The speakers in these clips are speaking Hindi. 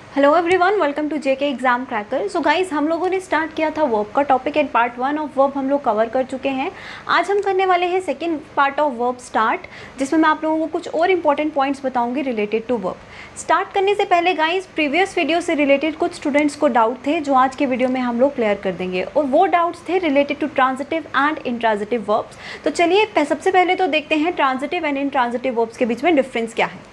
Hello everyone, welcome to JK exam cracker. So guys, हम लोगों ने स्टार्ट किया था वर्ब का topic and part 1 of verb हम लोग कवर कर चुके हैं। आज हम करने वाले हैं second part of verb start, जिसमें मैं आप लोगों को कुछ और इंपॉर्टेंट पॉइंट्स बताऊंगी रिलेटेड टू वर्ब। स्टार्ट करने से पहले गाइस, प्रीवियस वीडियो से रिलेटेड कुछ स्टूडेंट्स को डाउट थे जो आज के वीडियो में हम लोग क्लियर कर देंगे, और वो डाउट्स थे related to transitive and intransitive verbs. तो चलिए सबसे पहले तो देखते हैं ट्रांजिटिव एंड इंट्रांजिटिव वर्ब्स के बीच में डिफरेंस क्या है।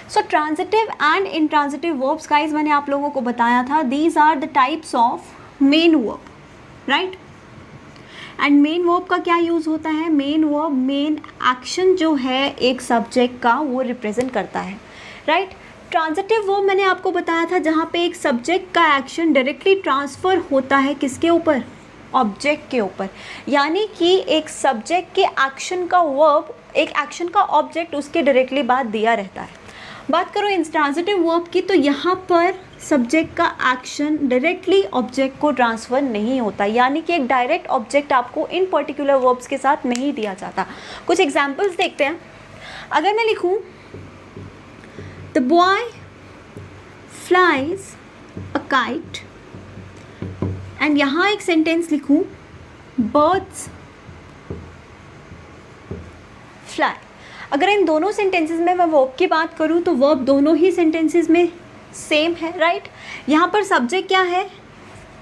So transitive and intransitive verbs guys, मैंने आप लोगों को बताया था, these are the types of main verb, right. And main verb का क्या यूज़ होता है? मेन वर्ब मेन एक्शन जो है एक सब्जेक्ट का, वो रिप्रेजेंट करता है, राइट। ट्रांजिटिव वर्ब मैंने आपको बताया था जहाँ पे एक सब्जेक्ट का एक्शन डायरेक्टली ट्रांसफ़र होता है किसके ऊपर? ऑब्जेक्ट के ऊपर। यानी कि एक सब्जेक्ट के एक्शन का वर्ब, एक एक्शन का ऑब्जेक्ट उसके डायरेक्टली बाद दिया रहता है। बात करो इंट्रांजिटिव वर्ब की, तो यहाँ पर सब्जेक्ट का एक्शन डायरेक्टली ऑब्जेक्ट को ट्रांसफ़र नहीं होता, यानी कि एक डायरेक्ट ऑब्जेक्ट आपको इन पर्टिकुलर वर्ब्स के साथ नहीं दिया जाता। कुछ एग्जांपल्स देखते हैं। अगर मैं लिखूँ the boy flies a kite, and यहाँ एक सेंटेंस लिखूँ बर्ड्स फ्लाई। अगर इन दोनों सेंटेंसेस में मैं वर्ब की बात करूं तो वर्ब दोनों ही सेंटेंसेस में सेम है, राइट। यहाँ पर सब्जेक्ट क्या है?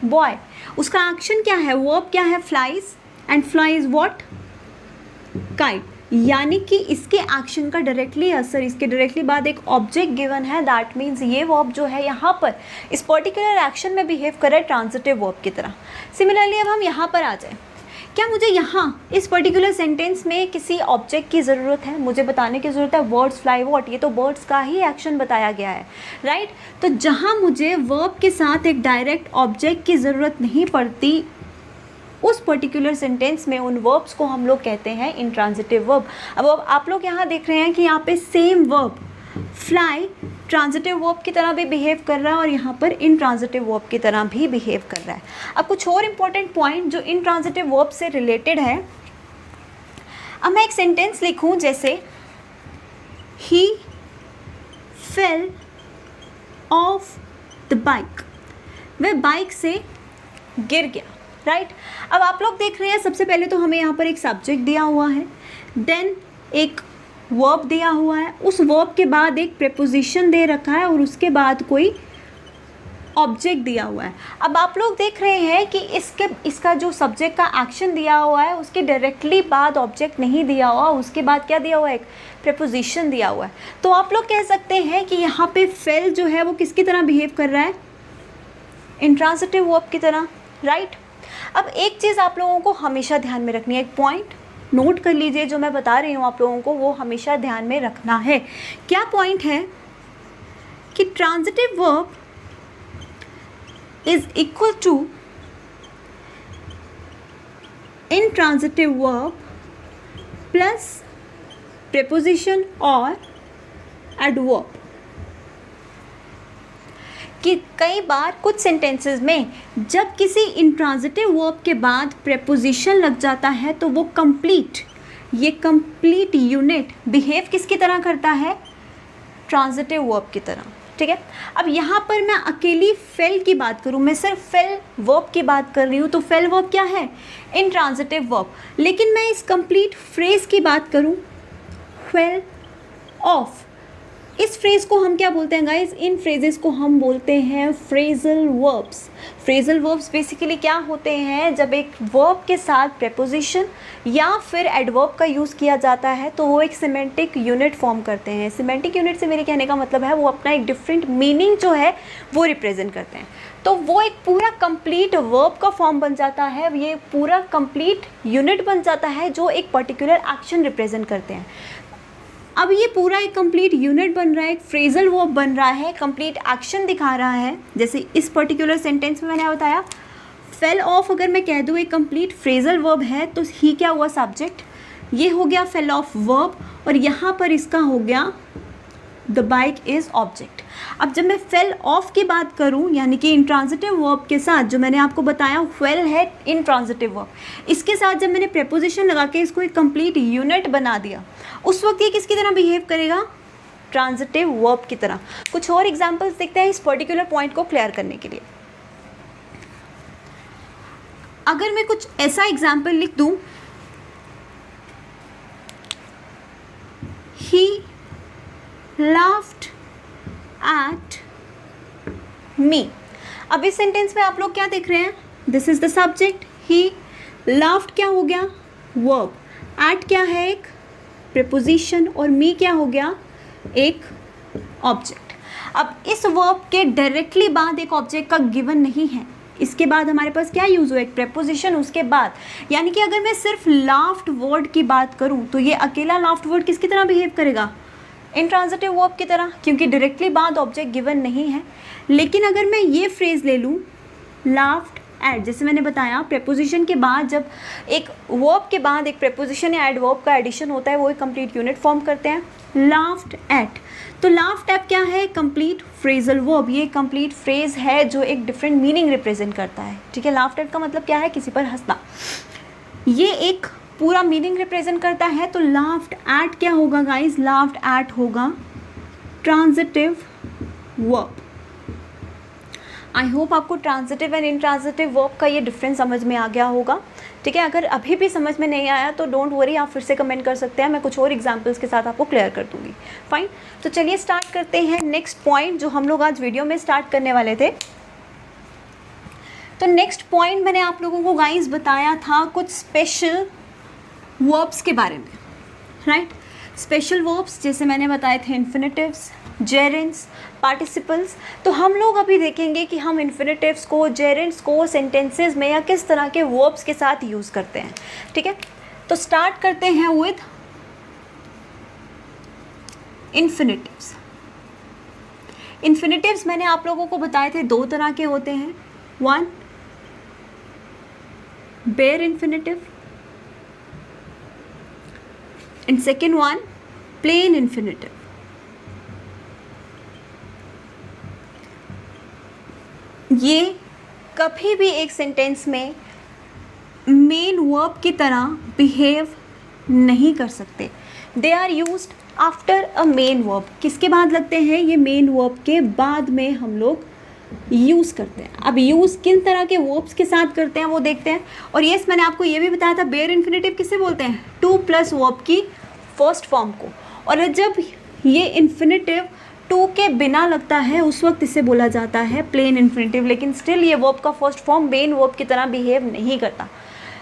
बॉय। उसका एक्शन क्या है? वर्ब क्या है? Flies, and flies what? Kite. यानी कि इसके एक्शन का डायरेक्टली असर, इसके डायरेक्टली बाद एक ऑब्जेक्ट गिवन है, दैट मीन्स ये वर्ब जो है यहाँ पर इस पर्टिकुलर एक्शन में बिहेव कर रहा है ट्रांजिटिव वर्ब की तरह। सिमिलरली अब हम यहाँ पर आ जाए, क्या मुझे यहाँ इस पर्टिकुलर सेंटेंस में किसी ऑब्जेक्ट की ज़रूरत है? मुझे बताने की ज़रूरत है बर्ड्स फ्लाई व्हाट, ये तो बर्ड्स का ही एक्शन बताया गया है, राइट। तो जहाँ मुझे वर्ब के साथ एक डायरेक्ट ऑब्जेक्ट की ज़रूरत नहीं पड़ती, उस पर्टिकुलर सेंटेंस में उन वर्ब्स को हम लोग कहते हैं इंट्रांजिटिव वर्ब। अब आप लोग यहाँ देख रहे हैं कि यहाँ पे same verb fly transitive verb की तरह भी बिहेव कर रहा है और यहाँ पर इंट्रांजिटिव वर्ब की तरह भी बिहेव कर रहा है। अब कुछ और इम्पॉर्टेंट पॉइंट जो इंट्रांजिटिव वर्ब से रिलेटेड है। अब मैं एक सेंटेंस लिखूँ जैसे ही फेल ऑफ द बाइक, वह बाइक से गिर गया, राइट। अब आप लोग देख रहे हैं, सबसे पहले तो हमें यहाँ पर एक सब्जेक्ट दिया हुआ है, देन एक वर्ब दिया हुआ है, उस वर्ब के बाद एक प्रेपोजिशन दे रखा है और उसके बाद कोई ऑब्जेक्ट दिया हुआ है। अब आप लोग देख रहे हैं कि इसका जो सब्जेक्ट का एक्शन दिया हुआ है उसके डायरेक्टली बाद ऑब्जेक्ट नहीं दिया हुआ, उसके बाद क्या दिया हुआ है? एक प्रेपोजिशन दिया हुआ है। तो आप लोग कह सकते हैं कि यहाँ पे फेल जो है वो किसकी तरह बिहेव कर रहा है? इंट्रांजिटिव वर्ब की तरह, राइट। अब एक चीज़ आप लोगों को हमेशा ध्यान में रखनी है, एक पॉइंट नोट कर लीजिए, जो मैं बता रही हूँ आप लोगों को वो हमेशा ध्यान में रखना है। क्या पॉइंट है? कि transitive verb is equal to intransitive verb plus preposition और एडवर्ब। कि कई बार कुछ सेंटेंसेस में जब किसी इंट्रांजिटिव वर्ब के बाद प्रेपोजिशन लग जाता है तो वो ये कंप्लीट यूनिट बिहेव किसकी तरह करता है? ट्रांजिटिव वर्ब की तरह, ठीक है। अब यहाँ पर मैं अकेली फेल की बात करूँ, मैं सिर्फ फेल वर्ब की बात कर रही हूँ, तो फेल वर्ब क्या है? Intransitive verb. लेकिन मैं इस कंप्लीट फ्रेज की बात करूँ, फेल ऑफ, इस फ्रेज को हम क्या बोलते हैं गाइज? इन फ्रेजेस को हम बोलते हैं phrasal verbs. Phrasal verbs basically क्या होते हैं? जब एक वर्ब के साथ प्रेपोजिशन या फिर एडवर्ब का यूज़ किया जाता है तो वो एक सिमेंटिक यूनिट फॉर्म करते हैं। सिमेंटिक यूनिट से मेरे कहने का मतलब है वो अपना एक डिफरेंट मीनिंग जो है वो रिप्रेजेंट करते हैं। तो वो एक पूरा कंप्लीट वर्ब का फॉर्म बन जाता है, ये पूरा कंप्लीट यूनिट बन जाता है जो एक पर्टिकुलर एक्शन रिप्रेजेंट करते हैं। अब ये पूरा एक कंप्लीट यूनिट बन रहा है, एक फ्रेजल वर्ब बन रहा है, कंप्लीट एक्शन दिखा रहा है। जैसे इस पर्टिकुलर सेंटेंस में मैंने बताया फेल ऑफ, अगर मैं कह दूँ एक कंप्लीट फ्रेजल वर्ब है तो ही क्या हुआ? सब्जेक्ट। ये हो गया फेल ऑफ वर्ब और यहाँ पर इसका हो गया द बाइक इज़ ऑब्जेक्ट। अब जब मैं फेल ऑफ की बात करूं, यानी कि इंट्रांजिटिव वर्ब के साथ, जो मैंने आपको बताया फेल है इंट्रांजिटिव वर्ब, इसके साथ जब मैंने प्रेपोजिशन लगा के इसको एक कंप्लीट यूनिट बना दिया, उस वक्त ये किसकी तरह बिहेव करेगा? ट्रांजिटिव वर्ब की तरह। कुछ और एग्जाम्पल्स देखते हैं इस पर्टिकुलर पॉइंट को क्लियर करने के लिए। अगर मैं कुछ ऐसा एग्जाम्पल लिख दूं, ही laughed at me। अब इस सेंटेंस में आप लोग क्या देख रहे हैं, this is the subject, he laughed क्या हो गया, वर्ब, at क्या है एक प्रीपोजिशन, और me क्या हो गया एक ऑब्जेक्ट। अब इस वर्ब के डायरेक्टली बाद एक ऑब्जेक्ट का गिवन नहीं है, इसके बाद हमारे पास क्या यूज़ हुआ, एक प्रेपोजिशन उसके बाद। यानी कि अगर मैं सिर्फ लाफ्ट वर्ड की बात करूं तो ये अकेला लाफ्ट वर्ड किसकी तरह बिहेव करेगा, इंट्रांजिटिव वर्ब की तरह, क्योंकि डायरेक्टली बाद ऑब्जेक्ट गिवन नहीं है। लेकिन अगर मैं ये फ्रेज़ ले लूँ लाफ्ट एट, जैसे मैंने बताया प्रेपोजिशन के बाद जब एक वर्ब के बाद एक प्रेपोजिशन या एडवर्ब का एडिशन होता है वो एक कंप्लीट यूनिट फॉर्म करते हैं, लाफ्ट एट। तो लाफ्ट एट क्या है, कंप्लीट फ्रेजल वर्ब, ये कंप्लीट फ्रेज है जो एक डिफरेंट मीनिंग रिप्रेजेंट करता है। ठीक है, लाफ्ट एट का मतलब क्या है, किसी पर हंसना, ये एक पूरा मीनिंग रिप्रेजेंट करता है। तो लाफ्ट एट क्या होगा गाइज, लाफ्ट एट होगा ट्रांजिटिव वर्ब। आई होप आपको ट्रांजिटिव एंड इंट्रांजिटिव वर्ब का ये डिफरेंस समझ में आ गया होगा। ठीक है, अगर अभी भी समझ में नहीं आया तो डोंट वरी, आप फिर से कमेंट कर सकते हैं, मैं कुछ और एग्जांपल्स के साथ आपको क्लियर कर दूंगी। फाइन, तो चलिए स्टार्ट करते हैं नेक्स्ट पॉइंट जो हम लोग आज वीडियो में स्टार्ट करने वाले थे। तो नेक्स्ट पॉइंट मैंने आप लोगों को गाइस बताया था कुछ स्पेशल वर्ब्स के बारे में, राइट। स्पेशल वर्ब्स जैसे मैंने बताए थे इन्फिनिटिव्स, जेरेंड्स, पार्टिसिपल्स। तो हम लोग अभी देखेंगे कि हम इन्फिनिटिव्स को, जेरेंड्स को सेंटेंसेस में या किस तरह के वर्ब्स के साथ यूज़ करते हैं। ठीक है, तो स्टार्ट करते हैं विद इन्फिनिटिव्स। इन्फिनिटिव्स मैंने आप लोगों को बताए थे दो तरह के होते हैं, one bare infinitive and second one plain infinitive. ये कभी भी एक सेंटेंस में मेन वर्ब की तरह बिहेव नहीं कर सकते। They are used after a main verb. किसके बाद लगते हैं, ये मेन वर्ब के बाद में हम लोग यूज़ करते हैं। अब यूज़ किन तरह के वर्ब्स के साथ करते हैं वो देखते हैं। और यस, मैंने आपको ये भी बताया था बेयर इन्फिनिटिव किसे बोलते हैं, टू प्लस वर्ब की फर्स्ट फॉर्म को। और जब ये इन्फिनिटिव टू के बिना लगता है उस वक्त इसे बोला जाता है प्लेन इन्फिनिटिव। लेकिन स्टिल ये वर्ब का फर्स्ट फॉर्म मेन वर्ब की तरह बिहेव नहीं करता।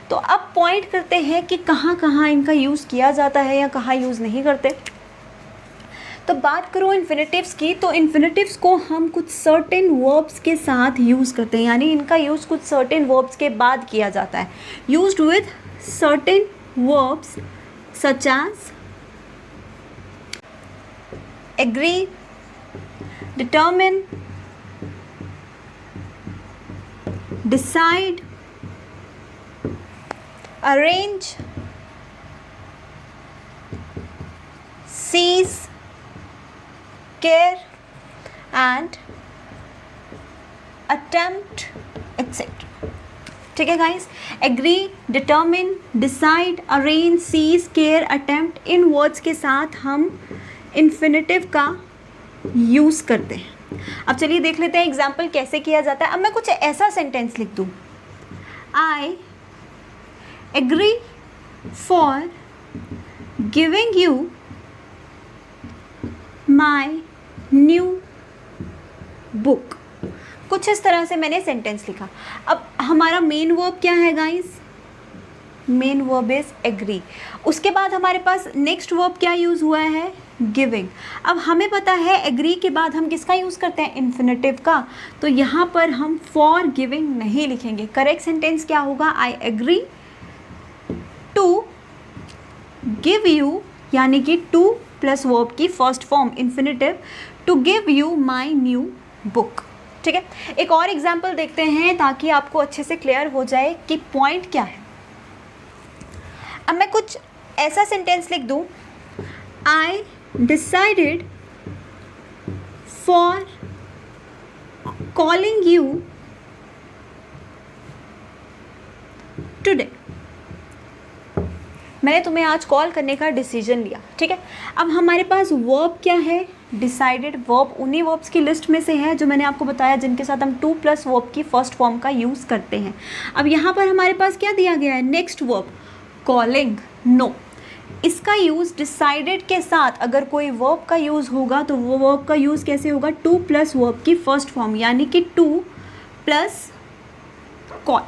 तो अब पॉइंट करते हैं कि कहाँ कहाँ इनका यूज़ किया जाता है या कहाँ यूज़ नहीं करते। तो बात करूँ इन्फिनिटिव्स की, तो इन्फिनिटिव्स को हम कुछ सर्टेन वर्ब्स के साथ यूज़ करते हैं, यानी इनका यूज़ कुछ सर्टेन वर्ब्स के बाद किया जाता है। Used with certain verbs such as agree, determine, decide, arrange, seize, care and attempt, etc. ठीक है guys, agree, determine, decide, arrange, cease, care, attempt, इन वर्ड्स के साथ हम इन्फिनिटिव का यूज़ करते हैं। अब चलिए देख लेते हैं एग्जाम्पल कैसे किया जाता है। अब मैं कुछ ऐसा सेंटेंस लिख दूँ, I agree for giving you my new book. कुछ इस तरह से मैंने सेंटेंस लिखा। अब हमारा मेन वर्ब क्या है guys, main verb is agree. उसके बाद हमारे पास नेक्स्ट वर्ब क्या यूज़ हुआ है, गिविंग। अब हमें पता है एग्री के बाद हम किसका यूज़ करते हैं, इन्फिनिटिव का। तो यहाँ पर हम फॉर गिविंग नहीं लिखेंगे। करेक्ट सेंटेंस क्या होगा, I agree to give you, यानी कि टू प्लस वर्ब की first form infinitive, to give you my new book. ठीक है, एक और एग्जाम्पल देखते हैं ताकि आपको अच्छे से क्लियर हो जाए कि पॉइंट क्या है। अब मैं कुछ ऐसा सेंटेंस लिख दूं, आई decided for calling you today। मैंने तुम्हें आज कॉल करने का डिसीजन लिया। ठीक है, अब हमारे पास वर्ब क्या है, डिसाइडेड वर्ब उन्हीं वर्ब्स की लिस्ट में से है जो मैंने आपको बताया जिनके साथ हम टू प्लस वर्ब की फर्स्ट फॉर्म का यूज़ करते हैं। अब यहाँ पर हमारे पास क्या दिया गया है, नेक्स्ट वर्ब कॉलिंग, नो। इसका यूज़ डिसाइडेड के साथ अगर कोई वर्ब का यूज़ होगा तो वो वर्ब का यूज़ कैसे होगा, टू प्लस वर्ब की फर्स्ट फॉर्म यानी कि to plus call.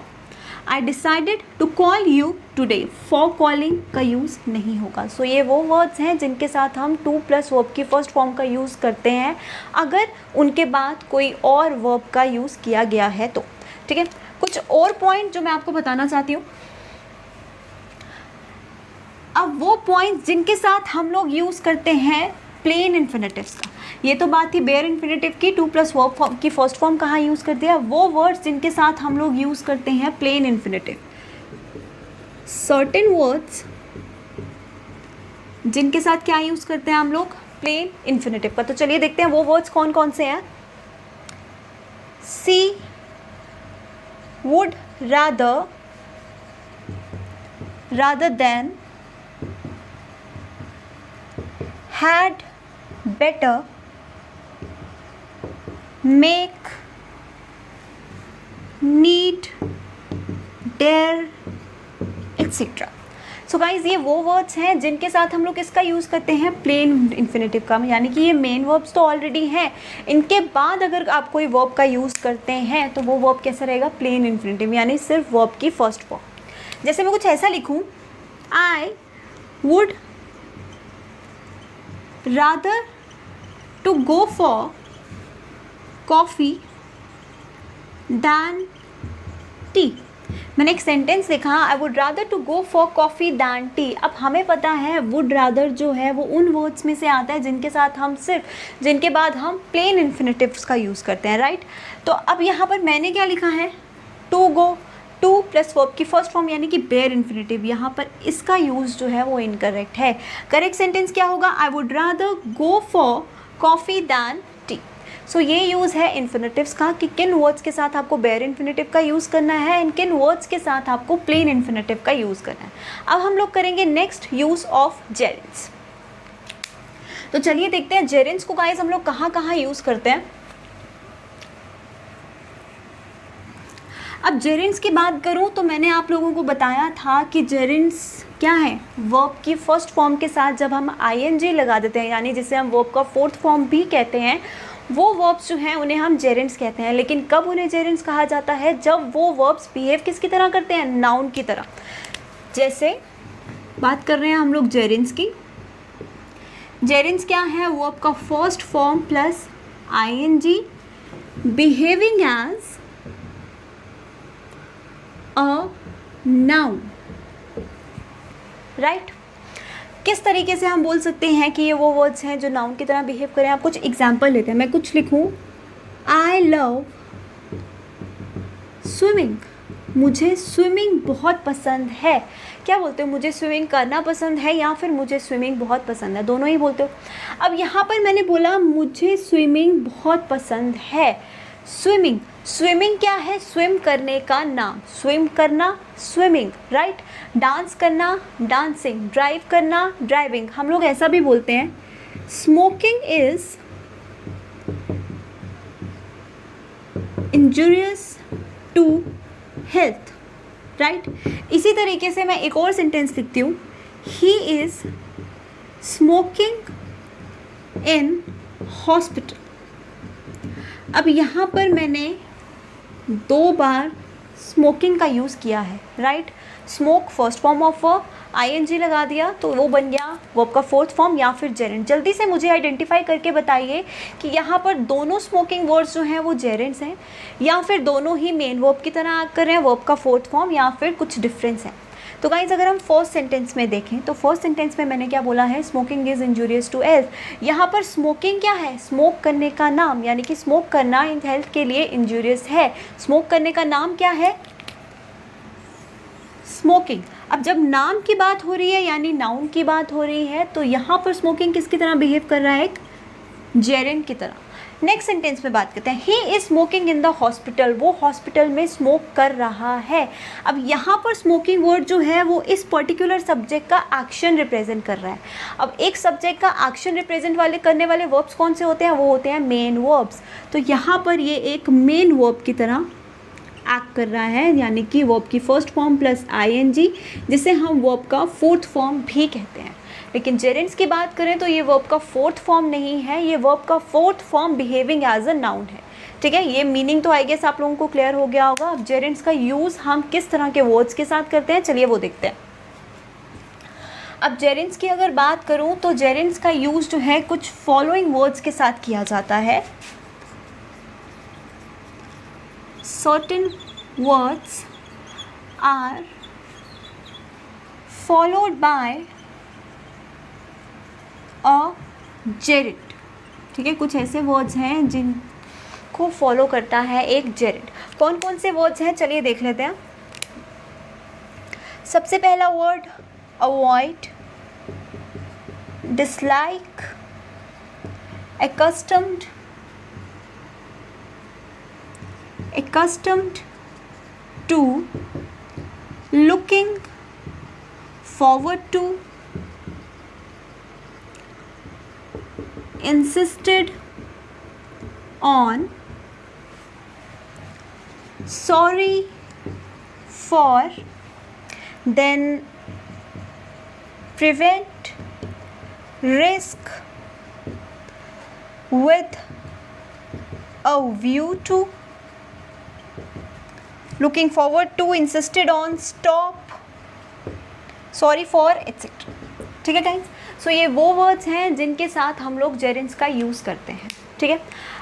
I decided to call you today, for calling का यूज़ नहीं होगा। सो ये वो वर्ड्स हैं जिनके साथ हम टू प्लस वर्ब की फर्स्ट फॉर्म का यूज़ करते हैं अगर उनके बाद कोई और वर्ब का यूज़ किया गया है तो। ठीक है, कुछ और पॉइंट जो मैं आपको बताना चाहती हूँ। अब वो पॉइंट्स जिनके साथ हम लोग यूज़ करते हैं प्लेन इन्फिनेटिव्स का, ये तो बात थी बेयर इन्फिनेटिव की, टू प्लस वर्ब की फर्स्ट फॉर्म कहाँ यूज़ करते हैं, वो वर्ड्स जिनके साथ हम लोग यूज़ करते हैं प्लेन इन्फिनेटिव। सर्टेन वर्ड्स जिनके साथ क्या यूज़ करते हैं हम लोग, प्लेन इन्फिनेटिव का। तो चलिए देखते हैं वो वर्ड्स कौन कौन से हैं। See would rather, rather than, had, better, make, need, dare, etc. So guys ये वो वर्ड्स हैं जिनके साथ हम लोग इसका यूज़ करते हैं प्लेन इन्फिनेटिव का, यानी कि ये मेन वर्ब्स तो ऑलरेडी हैं, इनके बाद अगर आप कोई वर्ब का यूज़ करते हैं तो वो वर्ब कैसा रहेगा, प्लेन इन्फिनेटिव, यानी सिर्फ वर्ब की फर्स्ट फॉर्म। जैसे मैं कुछ ऐसा लिखूँ, I would rather to go for coffee than tea। मैंने एक सेंटेंस लिखा, I would rather to go for coffee than tea. अब हमें पता है वुड रादर जो है वो उन वर्ड्स में से आता है जिनके साथ हम सिर्फ, जिनके बाद हम प्लेन इन्फिनेटिव्स का यूज़ करते हैं, राइट। तो अब यहाँ पर मैंने क्या लिखा है, to go, to plus verb की फर्स्ट फॉर्म यानी कि बेयर इन्फिनेटिव, यहाँ पर इसका यूज़ जो है वो इनकरेक्ट है। करेक्ट सेंटेंस क्या होगा, I would rather go for coffee than tea. So ये यूज़ है इन्फिनेटिव्स का कि किन वर्ड्स के साथ आपको बेयर इन्फिनेटिव का यूज़ करना है, इन किन वर्ड्स के साथ आपको प्लेन इन्फिनेटिव का यूज़ करना है। अब हम लोग करेंगे नेक्स्ट यूज़ ऑफ जेरेंड्स। तो चलिए देखते हैं जेरेंड्स को गाइस हम लोग कहाँ कहाँ यूज़ करते हैं। अब जेरेंड्स की बात करूं तो मैंने आप लोगों को बताया था कि जेरेंड्स क्या है, वर्ब की फर्स्ट फॉर्म के साथ जब हम आईएनजी लगा देते हैं, यानी जिसे हम वर्ब का फोर्थ फॉर्म भी कहते हैं, वो वर्ब्स जो हैं उन्हें हम जेरेंड्स कहते हैं। लेकिन कब उन्हें जेरेंड्स कहा जाता है, जब वो वर्ब्स बिहेव किसकी तरह करते हैं, नाउन की तरह। जैसे बात कर रहे हैं हम लोग जेरेंड्स की। जेरेंड्स क्या है, वर्ब का first form plus ING behaving as a noun, right. किस तरीके से हम बोल सकते हैं कि ये वो वर्ड्स हैं जो नाउन की तरह बिहेव करें। आप कुछ एग्जाम्पल लेते हैं, मैं कुछ लिखूं, आई लव स्विमिंग, मुझे स्विमिंग बहुत पसंद है। क्या बोलते हो, मुझे स्विमिंग करना पसंद है या फिर मुझे स्विमिंग बहुत पसंद है, दोनों ही बोलते हो। अब यहाँ पर मैंने बोला मुझे स्विमिंग बहुत पसंद है। स्विमिंग, स्विमिंग क्या है, स्विम करने का नाम, स्विम करना स्विमिंग, राइट। डांस करना डांसिंग, ड्राइव करना ड्राइविंग। हम लोग ऐसा भी बोलते हैं, smoking is injurious to health, right. इसी तरीके से मैं एक और सेंटेंस लिखती हूँ, he is smoking in hospital. अब यहाँ पर मैंने 2 बार स्मोकिंग का यूज़ किया है, right. Smoke first form of verb, ING लगा दिया तो वो बन गया वर्ब का फोर्थ फॉर्म या फिर जेरेंड। जल्दी से मुझे आइडेंटिफाई करके बताइए कि यहाँ पर दोनों स्मोकिंग वर्ड्स जो हैं वो जेरेंड्स हैं या फिर दोनों ही मेन वर्ब की तरह कर रहे हैं वर्ब का फोर्थ फॉर्म, या फिर कुछ डिफरेंस है। तो गाइज अगर हम फर्स्ट सेंटेंस में देखें तो फर्स्ट सेंटेंस में मैंने क्या बोला है, smoking is injurious to health. यहाँ पर स्मोकिंग क्या है, स्मोक करने का नाम, यानी कि स्मोक करना इन हेल्थ के लिए इंजूरियस है। स्मोक करने का नाम क्या है, स्मोकिंग। अब जब नाम की बात हो रही है यानी नाउन की बात हो रही है तो यहाँ पर स्मोकिंग किसकी तरह बिहेव कर रहा है, एक जेरेंड की तरह। नेक्स्ट सेंटेंस में बात करते हैं, ही is smoking in the hospital, वो हॉस्पिटल में स्मोक कर रहा है। अब यहाँ पर स्मोकिंग वर्ड जो है वो इस पर्टिकुलर सब्जेक्ट का एक्शन रिप्रेजेंट कर रहा है। अब एक सब्जेक्ट का एक्शन रिप्रेजेंट करने वाले वर्ब्स कौन से होते हैं, वो होते हैं मेन वर्ब्स। तो यहाँ पर ये एक मेन वर्ब की तरह एक्ट कर रहा है, यानी कि वर्ब की फर्स्ट फॉर्म प्लस आईएनजी, जिसे हम वर्ब का फोर्थ फॉर्म भी कहते हैं। लेकिन जेरेंट्स की बात करें तो ये वर्ब का फोर्थ फॉर्म नहीं है, ये वर्ब का fourth form behaving as a noun है। ठीक है, ये मीनिंग तो आई गेस आप लोगों को क्लियर हो गया होगा। अब जेरेंट्स का यूज़ हम किस तरह के वर्ड्स के साथ करते हैं, चलिए वो देखते हैं। अब जेरेंट्स की अगर बात करूं तो जेरेंट्स का यूज़ जो है कुछ फॉलोइंग वर्ड्स के साथ किया जाता है। Certain words are followed by a gerund। ठीक है, कुछ ऐसे वर्ड्स हैं जिनको फॉलो करता है एक जेरेंट। कौन कौन से वर्ड्स हैं, चलिए देख लेते हैं। सबसे पहला word avoid, dislike, accustomed to, looking forward to, insisted on, sorry for, then prevent, risk, with a view to, looking forward to, insisted on, stop, sorry for, etc। ठीक है गाइस, सो ये वो वर्ड्स हैं जिनके साथ हम लोग जेरेंट्स का यूज़ करते हैं। ठीक है,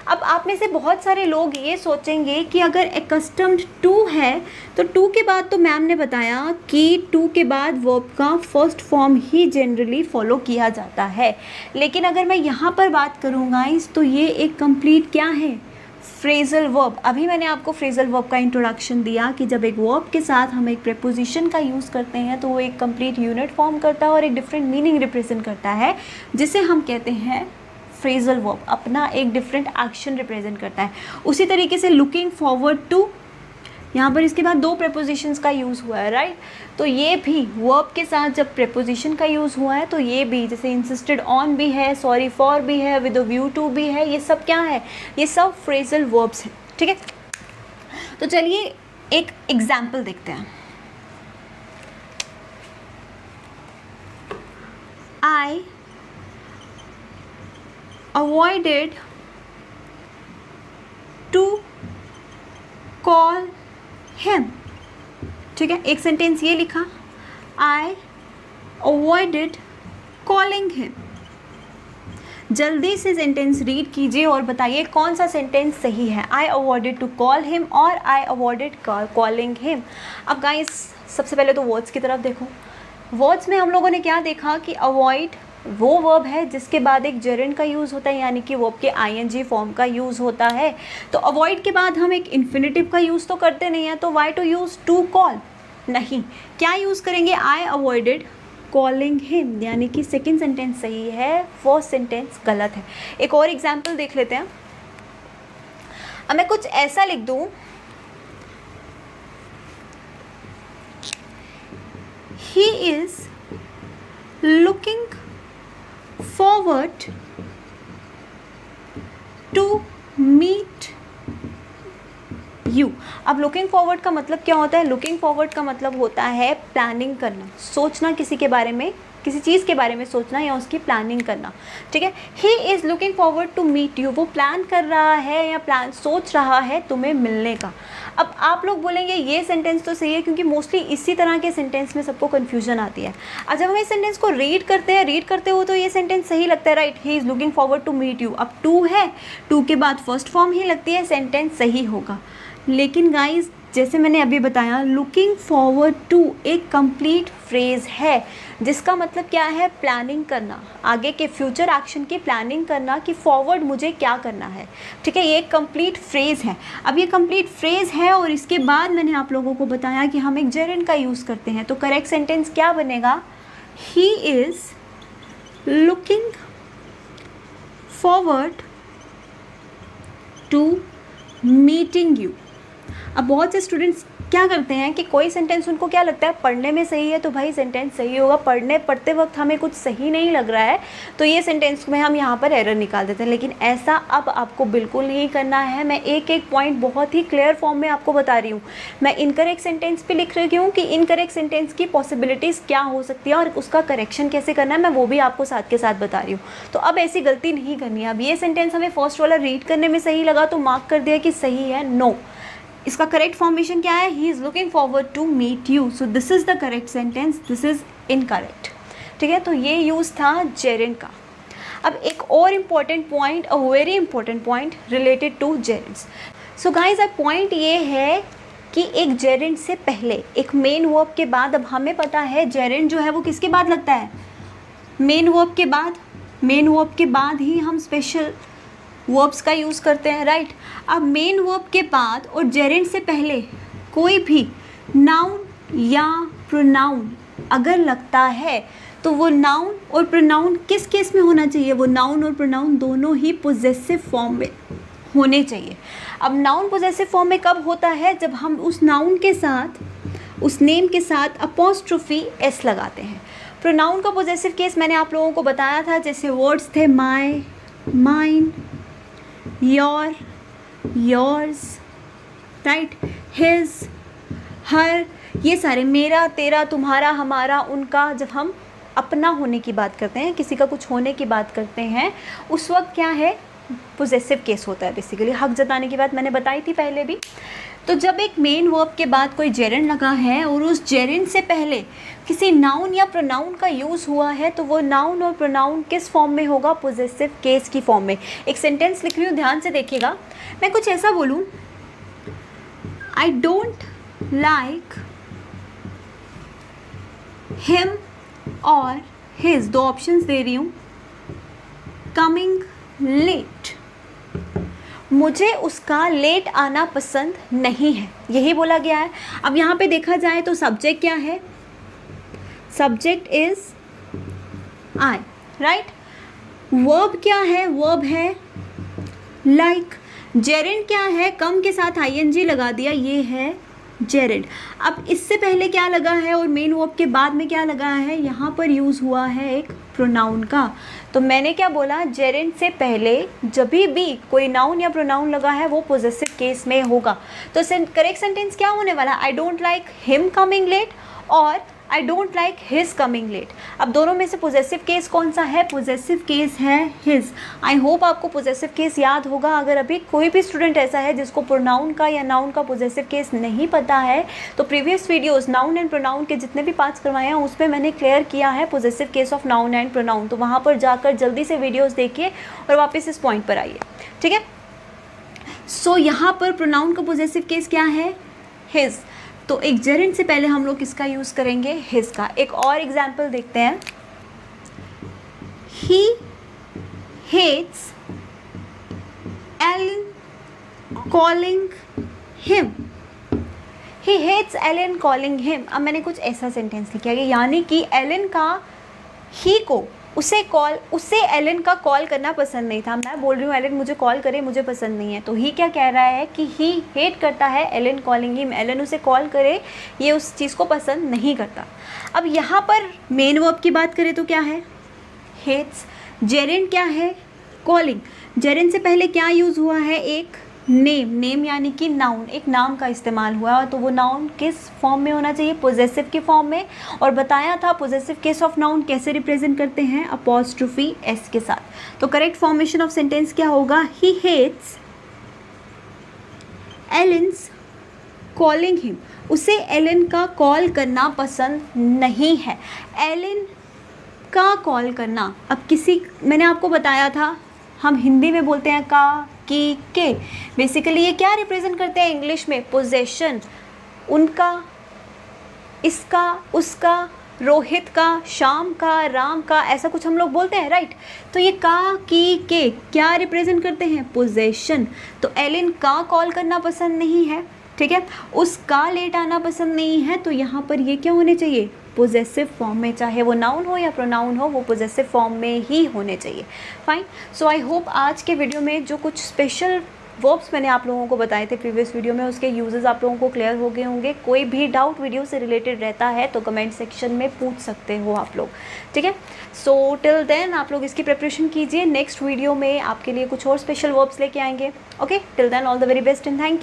अब आप में से बहुत सारे लोग ये सोचेंगे कि अगर accustomed to है तो टू के बाद, तो मैम ने बताया कि टू के बाद वर्ब का फर्स्ट फॉर्म ही जनरली फॉलो किया जाता है। लेकिन अगर मैं यहाँ पर बात करूँगा तो ये एक कंप्लीट क्या है, फ्रेजल वर्ब। अभी मैंने आपको फ्रेजल वर्ब का इंट्रोडक्शन दिया कि जब एक वर्ब के साथ हम एक प्रेपोजिशन का यूज़ करते हैं तो वो एक कंप्लीट यूनिट फॉर्म करता है और एक डिफरेंट मीनिंग रिप्रेजेंट करता है, जिसे हम कहते हैं फ्रेजल वर्ब। अपना एक डिफरेंट एक्शन रिप्रेजेंट करता है। उसी तरीके से लुकिंग फॉरवर्ड टू, यहाँ पर इसके बाद दो प्रेपोजिशंस का यूज़ हुआ है, राइट। तो ये भी वर्ब के साथ जब प्रेपोजिशन का यूज़ हुआ है तो ये भी, जैसे इंसिस्टेड ऑन भी है, सॉरी फॉर भी है, विद अ व्यू टू भी है, ये सब क्या है, ये सब फ्रेजल वर्ब्स हैं। ठीक है, तो चलिए एक एग्जाम्पल देखते हैं। आई अवॉइडेड टू कॉल हिम। ठीक है, एक सेंटेंस ये लिखा, आई अवॉइडेड कॉलिंग हिम। जल्दी से सेंटेंस रीड कीजिए और बताइए कौन सा सेंटेंस सही है, आई अवॉइडेड टू कॉल हिम और आई अवॉइडेड कॉलिंग हिम। अब गाइस सबसे पहले तो वर्ड्स की तरफ देखो। वर्ड्स में हम लोगों ने क्या देखा कि अवॉइड वो वर्ब है जिसके बाद एक जेरेंट का यूज़ होता है, यानी कि वर्ब के आईएनजी फॉर्म का यूज़ होता है। तो अवॉइड के बाद हम एक इन्फिनेटिव का यूज़ तो करते नहीं हैं, तो why to use to call, नहीं, क्या यूज़ करेंगे, आई अवॉइडेड कॉलिंग हिम, यानी कि सेकेंड सेंटेंस सही है, फर्स्ट सेंटेंस गलत है। एक और एग्जाम्पल देख लेते हैं। अब मैं कुछ ऐसा लिख दूँ, ही is looking forward to meet you। अब लुकिंग फॉरवर्ड का मतलब क्या होता है, लुकिंग फॉरवर्ड का मतलब होता है प्लानिंग करना, सोचना, किसी के बारे में, किसी चीज़ के बारे में सोचना या उसकी प्लानिंग करना। ठीक है, he is looking forward to meet you, वो प्लान कर रहा है या सोच रहा है तुम्हें मिलने का। अब आप लोग बोलेंगे ये सेंटेंस तो सही है, क्योंकि मोस्टली इसी तरह के सेंटेंस में सबको कन्फ्यूजन आती है। अब जब हम इस सेंटेंस को रीड करते हैं, रीड करते हो तो ये सेंटेंस सही लगता है, right, he is looking forward to meet you. अब टू है, टू के बाद फर्स्ट फॉर्म ही लगती है, सेंटेंस सही होगा। लेकिन गाइज जैसे मैंने अभी बताया, लुकिंग फॉरवर्ड टू एक कंप्लीट फ्रेज़ है जिसका मतलब क्या है, प्लानिंग करना, आगे के फ्यूचर एक्शन की प्लानिंग करना कि फॉरवर्ड मुझे क्या करना है। ठीक है, ये एक कंप्लीट फ्रेज़ है। अब ये कंप्लीट फ्रेज़ है और इसके बाद मैंने आप लोगों को बताया कि हम एक जेरेंट का यूज़ करते हैं, तो करेक्ट सेंटेंस क्या बनेगा, he is looking forward to meeting you. अब बहुत से स्टूडेंट्स क्या करते हैं कि कोई सेंटेंस उनको क्या लगता है पढ़ने में सही है तो भाई सेंटेंस सही होगा, पढ़ते वक्त हमें कुछ सही नहीं लग रहा है तो ये सेंटेंस में हम यहाँ पर एरर निकाल देते हैं। लेकिन ऐसा अब आपको बिल्कुल नहीं करना है। मैं एक एक पॉइंट बहुत ही क्लियर फॉर्म में आपको बता रही हूँ। मैं इनकरेक्ट सेंटेंस पे लिख रही हूँ कि इनकरेक्ट सेंटेंस की पॉसिबिलिटीज़ क्या हो सकती है और उसका करेक्शन कैसे करना है, मैं वो भी आपको साथ के साथ बता रही हूँ। तो अब ऐसी गलती नहीं करनी है। अब ये सेंटेंस हमें फर्स्ट वाला रीड करने में सही लगा तो मार्क कर दिया कि सही है, नो। इसका करेक्ट फॉर्मेशन क्या है, he is looking forward to meet you, so this is the correct sentence, this is incorrect. ठीक है, तो ये यूज़ था जेरेंड का। अब एक और important point, a very important point related to gerunds. So guys अब पॉइंट ये है कि एक जेरेंड से पहले एक मेन वर्ब के बाद, अब हमें पता है जेरेंड जो है वो किसके बाद लगता है, मेन वर्ब के बाद। मेन वर्ब के बाद ही हम स्पेशल वर्ब्स का यूज़ करते हैं, राइट। अब मेन वर्ब के बाद और जेरेंड से पहले कोई भी नाउन या प्रोनाउन अगर लगता है तो वो नाउन और प्रोनाउन किस केस में होना चाहिए, वो नाउन और प्रोनाउन दोनों ही पोजेसिव फॉर्म में होने चाहिए। अब नाउन पोजेसिव फॉर्म में कब होता है, जब हम उस नाउन के साथ, उस नेम के साथ अपॉस्ट्रोफी एस लगाते हैं। प्रोनाउन का पोजेसिव केस मैंने आप लोगों को बताया था, जैसे वर्ड्स थे my, mine, your, yours, right, his, her, ये सारे, मेरा, तेरा, तुम्हारा, हमारा, उनका। जब हम अपना होने की बात करते हैं, किसी का कुछ होने की बात करते हैं, उस वक्त क्या है, पोजेसिव केस होता है। बेसिकली हक जताने की बात मैंने बताई थी पहले भी। तो जब एक मेन वर्ब के बाद कोई जेरेंड लगा है और उस जेरेंड से पहले किसी नाउन या प्रोनाउन का यूज़ हुआ है तो वो नाउन और प्रोनाउन किस फॉर्म में होगा, पोजेसिव केस की फॉर्म में। एक सेंटेंस लिख रही हूँ, ध्यान से देखिएगा। मैं कुछ ऐसा बोलूँ, आई डोंट लाइक हिम और हिज, दो ऑप्शंस दे रही हूँ, कमिंग लेट, मुझे उसका लेट आना पसंद नहीं है, यही बोला गया है। अब यहाँ पे देखा जाए तो सब्जेक्ट क्या है, subject is I, right. Verb क्या है, वर्ब है लाइक। जेरेंड क्या है, कम के साथ आईएनजी लगा दिया, ये है जेरेंड। अब इससे पहले क्या लगा है और मेन वर्ब के बाद में क्या लगा है, यहाँ पर यूज़ हुआ है एक प्रोनाउन का। तो मैंने क्या बोला, जेरेंड से पहले जब भी कोई नाउन या प्रोनाउन लगा है वो पोजेसिव केस में होगा। तो करेक्ट सेंटेंस क्या होने वाला, I don't like him coming late और I don't like his coming late. अब दोनों में से पोजेसिव केस कौन सा है, पोजेसिव केस है हिज। आई होप आपको पोजेसिव केस याद होगा। अगर अभी कोई भी स्टूडेंट ऐसा है जिसको प्रोनाउन का या नाउन का पोजेसिव केस नहीं पता है तो previous videos noun and pronoun के जितने भी पार्ट्स करवाए हैं उसमें मैंने क्लियर किया है possessive case of noun and pronoun. तो वहाँ पर जाकर जल्दी से वीडियोज़ देखिए और वापस इस पॉइंट पर आइए, ठीक है। सो यहाँ पर प्रोनाउन का पोजेसिव केस क्या है, हिज। तो एक जेरेंड से पहले हम लोग किसका यूज़ करेंगे, हिज का। एक और एग्जाम्पल देखते हैं, he hates Alan calling him, he hates Alan calling him. अब मैंने कुछ ऐसा सेंटेंस लिखा है यानी कि एलन का ही को उसे एलन का कॉल करना पसंद नहीं था। मैं बोल रही हूँ एलन मुझे कॉल करे, मुझे पसंद नहीं है। तो ही क्या कह रहा है कि ही हेट करता है एलन कॉलिंग हिम, एलन उसे कॉल करे ये उस चीज़ को पसंद नहीं करता। अब यहाँ पर मेन वर्ब की बात करें तो क्या है, हेट्स। जेरेंड क्या है, कॉलिंग। जेरेंड से पहले क्या यूज़ हुआ है, एक नेम। नेम यानी कि नाउन, एक नाम का इस्तेमाल हुआ। तो वो नाउन किस फॉर्म में होना चाहिए, पोजेसिव की फॉर्म में। और बताया था पोजेसिव केस ऑफ नाउन कैसे रिप्रेजेंट करते हैं, अपॉस्ट्रोफी एस के साथ। तो करेक्ट फॉर्मेशन ऑफ सेंटेंस क्या होगा, ही हेट्स एलेन्स कॉलिंग हिम, उसे एलन का कॉल करना पसंद नहीं है। एलन का कॉल करना, अब किसी, मैंने आपको बताया था हम हिंदी में बोलते हैं का, की, के। बेसिकली ये क्या रिप्रेजेंट करते हैं इंग्लिश में, पोजेशन। उनका, इसका, उसका, रोहित का, श्याम का, राम का, ऐसा कुछ हम लोग बोलते हैं, राइट। तो ये का, की, के क्या रिप्रेजेंट करते हैं, पोजेशन। तो एलन का कॉल करना पसंद नहीं है, ठीक है। उसका लेट आना पसंद नहीं है। तो यहाँ पर ये क्या होने चाहिए, पोजेसिव फॉर्म में, चाहे वो नाउन हो या प्रोनाउन हो, वो पोजेसिव फॉर्म में ही होने चाहिए। फाइन। सो आई होप आज के वीडियो में जो कुछ स्पेशल वर्ब्स मैंने आप लोगों को बताए थे प्रीवियस वीडियो में, उसके यूजेस आप लोगों को क्लियर हो गए होंगे। कोई भी डाउट वीडियो से रिलेटेड रहता है तो कमेंट सेक्शन में पूछ सकते हो आप लोग, ठीक है। सो टिल देन आप लोग इसकी प्रिपरेशन कीजिए, नेक्स्ट वीडियो में आपके लिए कुछ और स्पेशल वर्ब्स लेके आएंगे। Okay, till then all the very best and thank you.